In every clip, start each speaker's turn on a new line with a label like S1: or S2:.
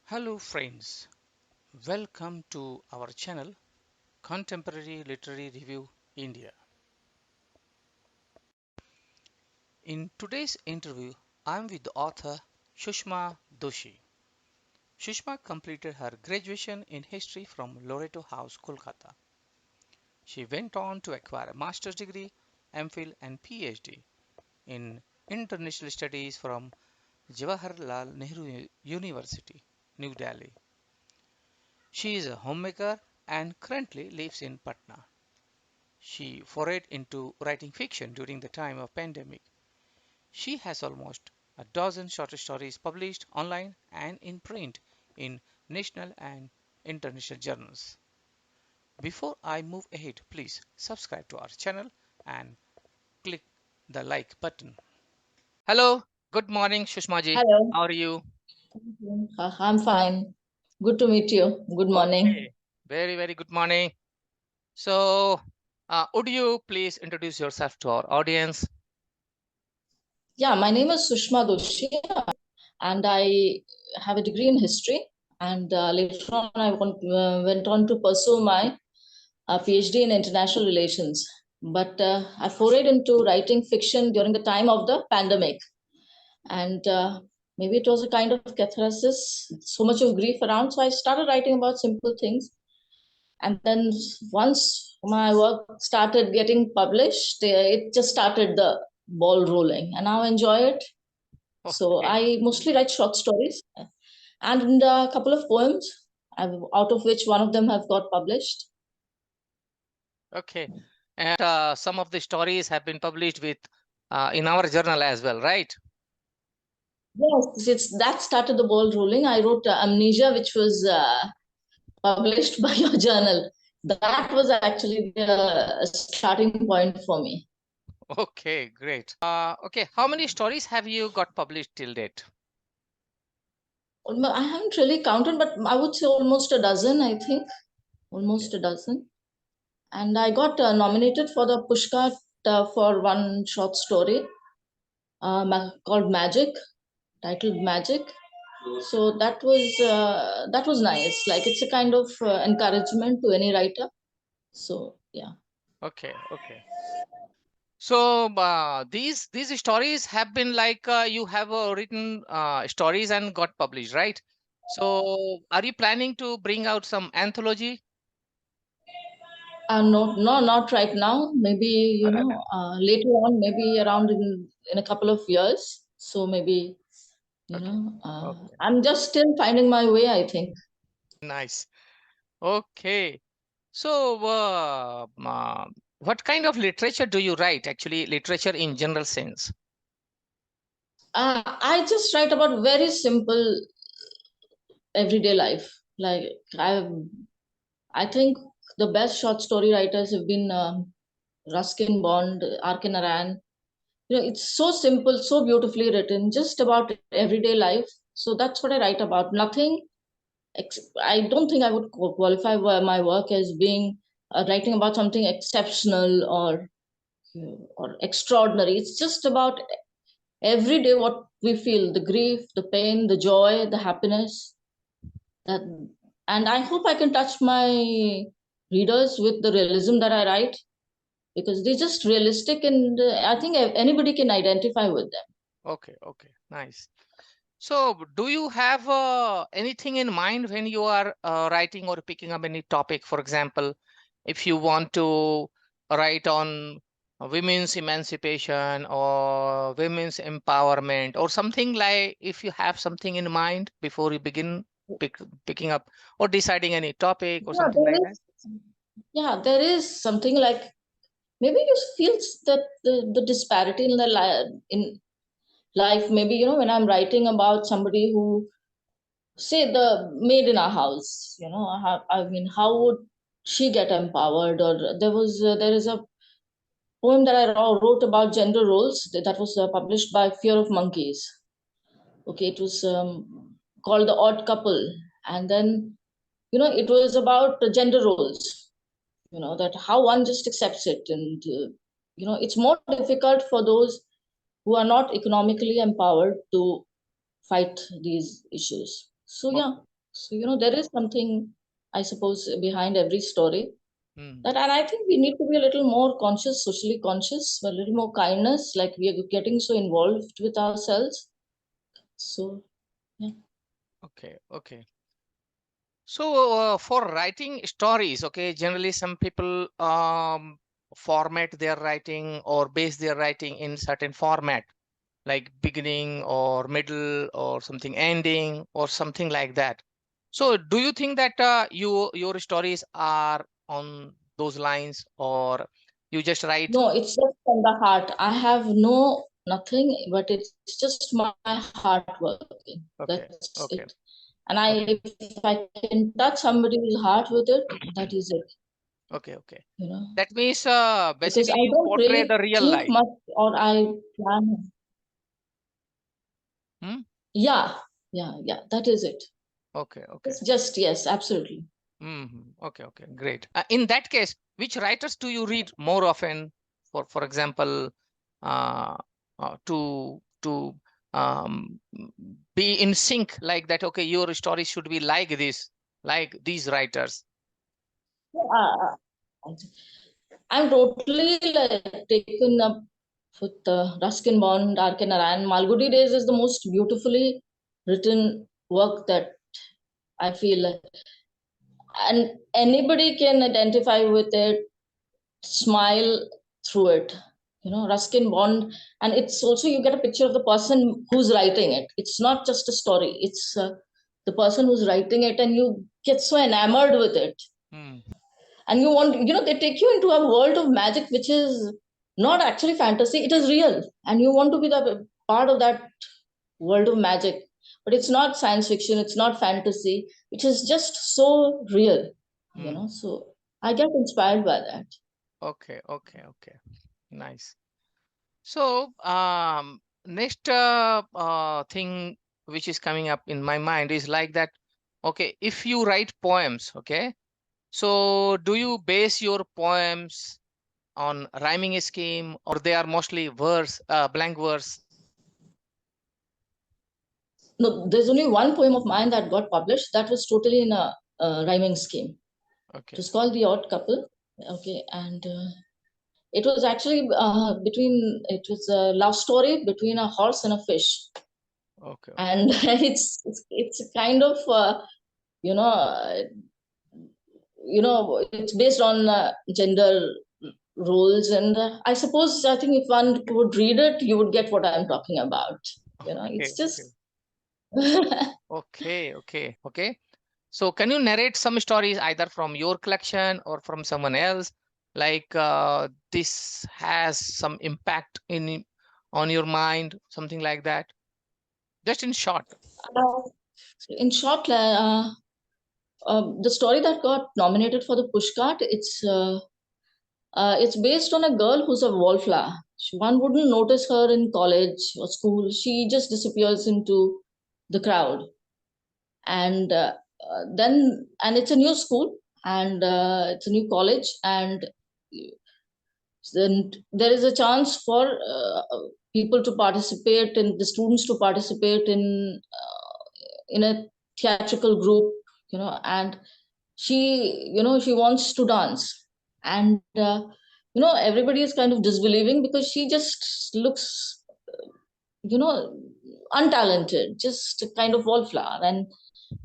S1: Hello friends, welcome to our channel Contemporary Literary Review India. In today's interview, I am with the author Sushma Doshi. Sushma completed her graduation in history from Loreto House, Kolkata. She went on to acquire a master's degree, MPhil and PhD in international studies from Jawaharlal Nehru University, New Delhi. She is a homemaker and currently lives in Patna. She forayed into writing fiction during the time of pandemic. She has almost a dozen short stories published online and in print in national and international journals. Before I move ahead, please subscribe to our channel and click the like button. Hello, good morning Sushma ji.
S2: Hello.
S1: How are you?
S2: I'm fine. Good to meet you. Good morning.
S1: Okay, very good morning. So, would you please introduce yourself to our audience?
S2: Yeah, my name is Sushma Doshi, and I have a degree in history. And later on, I went on to pursue my PhD in international relations. But I forayed into writing fiction during the time of the pandemic. And maybe it was a kind of catharsis, so much of grief around. So I started writing about simple things. And then once my work started getting published, it just started the ball rolling, and now I enjoy it. So
S1: Okay,
S2: I mostly write short stories and a couple of poems, out of which one of them have got published.
S1: okay. And some of the stories have been published with in our journal as well, right?
S2: Yes, it's that started the ball rolling. I wrote Amnesia, which was published by your journal. That was actually the starting point for me.
S1: Okay, great. Okay, how many stories have you got published till date?
S2: I haven't really counted, but I would say almost a dozen, I think.
S1: Okay,
S2: Almost a dozen. And I got nominated for the Pushcart for one short story called Magic, titled Magic. So that was nice. Like it's a kind of encouragement to any writer. So yeah.
S1: okay. So these stories have been like you have written stories and got published, right? So are you planning to bring out some anthology?
S2: No, not right now. Maybe
S1: Okay,
S2: later on, maybe around in a couple of years. So maybe
S1: okay, okay.
S2: I'm just still finding my way, I think.
S1: Nice. Okay. So, what kind of literature do you write? Actually, literature in general sense.
S2: I just write about very simple everyday life. Like I think the best short story writers have been Ruskin Bond, Arkin Aran. It's so simple, so beautifully written, just about everyday life. So that's what I write about. Nothing. I don't think I would qualify my work as being writing about something exceptional or extraordinary. It's just about every day what we feel: the grief, the pain, the joy, the happiness. That, and I hope I can touch my readers with the realism that I write, because they're just realistic, and I think anybody can identify with them.
S1: Okay, nice. So, do you have anything in mind when you are writing or picking up any topic? For example, if you want to write on women's emancipation or women's empowerment or something, like if you have something in mind before you begin picking up or deciding any topic or
S2: Yeah,
S1: something like that?
S2: there is something like, maybe you feel that the disparity in in life. Maybe when I'm writing about somebody who, say, the maid in our house, I mean, how would she get empowered? Or there is a poem that I wrote about gender roles that was published by Fear of Monkeys. Okay, it was called The Odd Couple. And then it was about the gender roles, that how one just accepts it. And it's more difficult for those who are not economically empowered to fight these issues. So
S1: Okay,
S2: yeah. So, there is something, I suppose, behind every story.
S1: Hmm.
S2: And I think we need to be a little more conscious, socially conscious, a little more kindness. Like we are getting so involved with ourselves. So, yeah.
S1: Okay, okay. So for writing stories, okay, generally some people format their writing or base their writing in certain format, like beginning or middle or something ending or something like that. So do you think that your stories are on those lines, or you just write?
S2: No, it's just from the heart. I have no nothing, but it's just my heart working. That's it.
S1: Okay,
S2: And
S1: okay,
S2: if I
S1: okay,
S2: can touch somebody's heart with it, that is it.
S1: okay, okay.
S2: You know,
S1: That means
S2: because
S1: basically
S2: I
S1: you
S2: don't
S1: portray
S2: really
S1: the real
S2: think
S1: life.
S2: much or I plan.
S1: Hmm?
S2: Yeah, yeah. That is it.
S1: Okay, okay.
S2: It's just yes, absolutely.
S1: Okay, okay, great. In that case, which writers do you read more often? For example, uh, to be in sync like that. Okay, your story should be like this, like these writers.
S2: Uh, I'm totally like taken up with Ruskin Bond, Arkin Narayan. Malgudi Days is the most beautifully written work that I feel, and anybody can identify with it, smile through it. Ruskin Bond, and it's also you get a picture of the person who's writing it. It's not just a story; it's the person who's writing it, and you get so enamored with it,
S1: Hmm.
S2: and you want, they take you into a world of magic, which is not actually fantasy; it is real, and you want to be the part of that world of magic. But it's not science fiction; it's not fantasy. It is just so real.
S1: Hmm.
S2: So I get inspired by that.
S1: Okay, okay, okay. Nice. So, next thing which is coming up in my mind is like that. Okay, if you write poems, okay, so do you base your poems on rhyming scheme, or they are mostly verse, blank verse?
S2: No, there's only one poem of mine that got published. That was totally in a rhyming scheme. It
S1: Okay,
S2: was called The Odd Couple. Okay, and it was actually it was a love story between a horse and a fish,
S1: okay, okay,
S2: and it's a kind of you know uh, it's based on gender roles, and I think if one would read it, you would get what I'm talking about.
S1: okay,
S2: It's
S1: okay,
S2: just
S1: okay, okay, okay. So, can you narrate some stories either from your collection or from someone else? Like this has some impact in on your mind, something like that. Just in short.
S2: uh, in short, the story that got nominated for the Pushcart, it's based on a girl who's a wallflower. One wouldn't notice her in college or school. She just disappears into the crowd, and then it's a new school, and it's a new college, and then there is a chance for people to participate and the students to participate in a theatrical group, and she wants to dance, and everybody is kind of disbelieving because she just looks you know untalented, just a kind of wallflower. And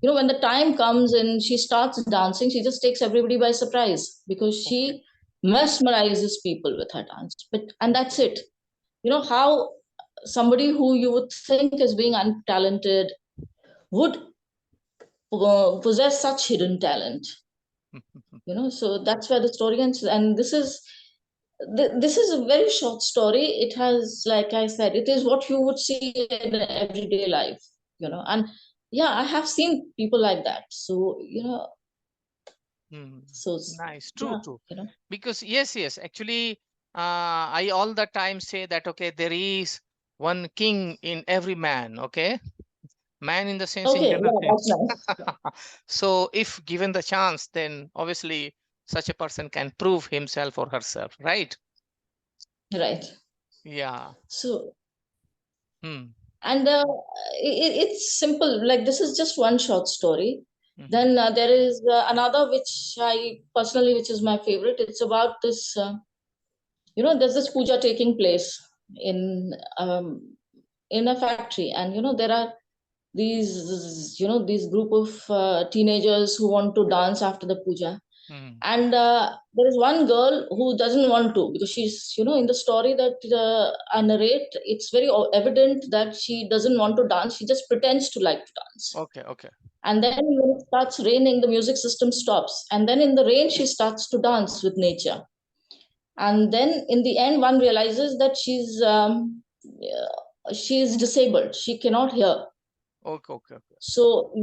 S2: when the time comes and she starts dancing, she just takes everybody by surprise because
S1: Okay,
S2: she mesmerizes people with her dance. And that's
S1: okay.
S2: it. How somebody who you would think is being untalented would possess such hidden talent. So that's where the story ends. And this is a very short story. It has, like I said, it is what you would see in everyday life. And yeah, I have seen people like that. So
S1: Hmm.
S2: so
S1: Nice. True,
S2: yeah,
S1: true. Because yes, yes. Actually, I all the time say that okay, there is one king in every man. Okay, man in the sense, in
S2: okay,
S1: general
S2: yeah, that's
S1: sense.
S2: nice.
S1: So if given the chance, then obviously such a person can prove himself or herself, right?
S2: Right.
S1: Yeah.
S2: So,
S1: Hmm.
S2: and it's simple. Like, this is just one short story.
S1: Hmm.
S2: Then there is another which I personally, which is my favorite. It's about this. There's this puja taking place in um, in a factory, and there are these group of teenagers who want to dance after the puja,
S1: Hmm.
S2: and there is one girl who doesn't want to, because she's in the story that I narrate, it's very evident that she doesn't want to dance. She just pretends to like to dance.
S1: Okay, okay.
S2: And then when it starts raining, the music system stops, and then in the rain she starts to dance with nature. And then in the end one realizes that she's disabled, she cannot hear.
S1: Okay, okay, okay.
S2: So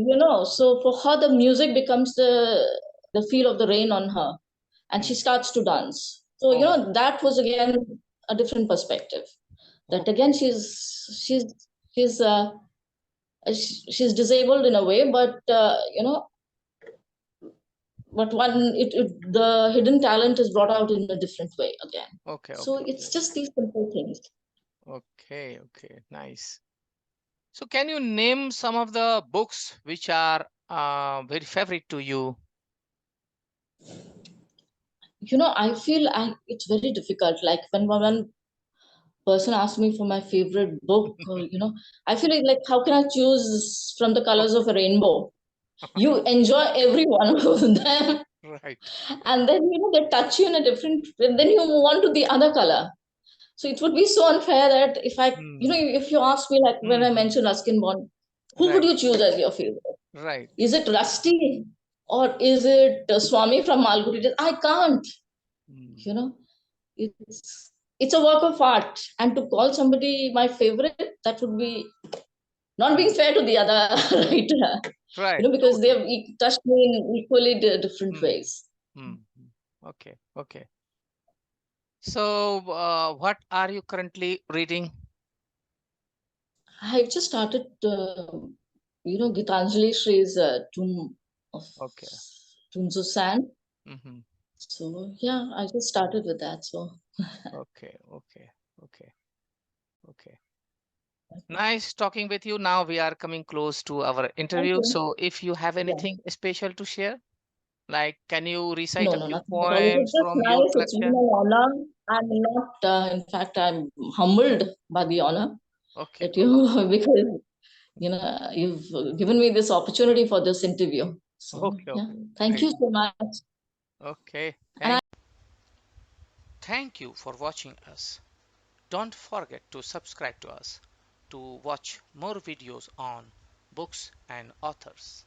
S2: for her the music becomes the feel of the rain on her, and she
S1: Hmm.
S2: starts to dance. So
S1: Oh,
S2: that was again a different perspective, that again
S1: okay,
S2: she's she's uh, she's disabled in a way, but the hidden talent is brought out in a different way again.
S1: okay,
S2: So
S1: okay,
S2: it's
S1: okay.
S2: just these simple things.
S1: Okay, okay, nice. So can you name some of the books which are very favorite to you?
S2: I feel it's very difficult. Like when one person asks me for my favorite book, I feel like how can I choose from the colors
S1: Okay,
S2: of a rainbow? You enjoy every one of them,
S1: right.
S2: and then they touch you in a different. Then you move on to the other color. So it would be so unfair that
S1: Hmm.
S2: if you ask me, like when I
S1: Hmm.
S2: mentioned Ruskin Bond, who would
S1: Right,
S2: you choose as your favorite?
S1: right.
S2: Is it Rusty or is it Swami from Malgudi? I can't.
S1: Hmm.
S2: You know, it's a work of art, and to call somebody my favorite, that would be not being
S1: Hmm.
S2: fair to the other writer.
S1: Right. True,
S2: Because they
S1: true.
S2: have touched me in equally different
S1: Hmm.
S2: ways.
S1: Hmm. Hmm. Okay, okay. So, what are you currently reading?
S2: I've just started, Gitanjali Shree's Tomb of
S1: Okay.
S2: Tombs of Sand.
S1: Mm-hmm.
S2: So yeah, I just started with that. So
S1: Okay, okay, okay, okay. Nice talking with you. Now we are coming close to our
S2: thank
S1: interview.
S2: you.
S1: So, if you have
S2: Yeah.
S1: anything special to share, like can you recite
S2: No,
S1: a
S2: no,
S1: few
S2: nothing at all. It was
S1: poems
S2: just
S1: from your
S2: nice. It's been
S1: collection?
S2: an honor. I'm not, in fact, I'm humbled by the honor
S1: Okay,
S2: that you,
S1: okay,
S2: because, you've given me this opportunity for this interview. So,
S1: okay,
S2: yeah,
S1: okay.
S2: thank
S1: Great.
S2: you so much.
S1: Okay.
S2: And I
S1: Thank you for watching us. Don't forget to subscribe to us to watch more videos on books and authors.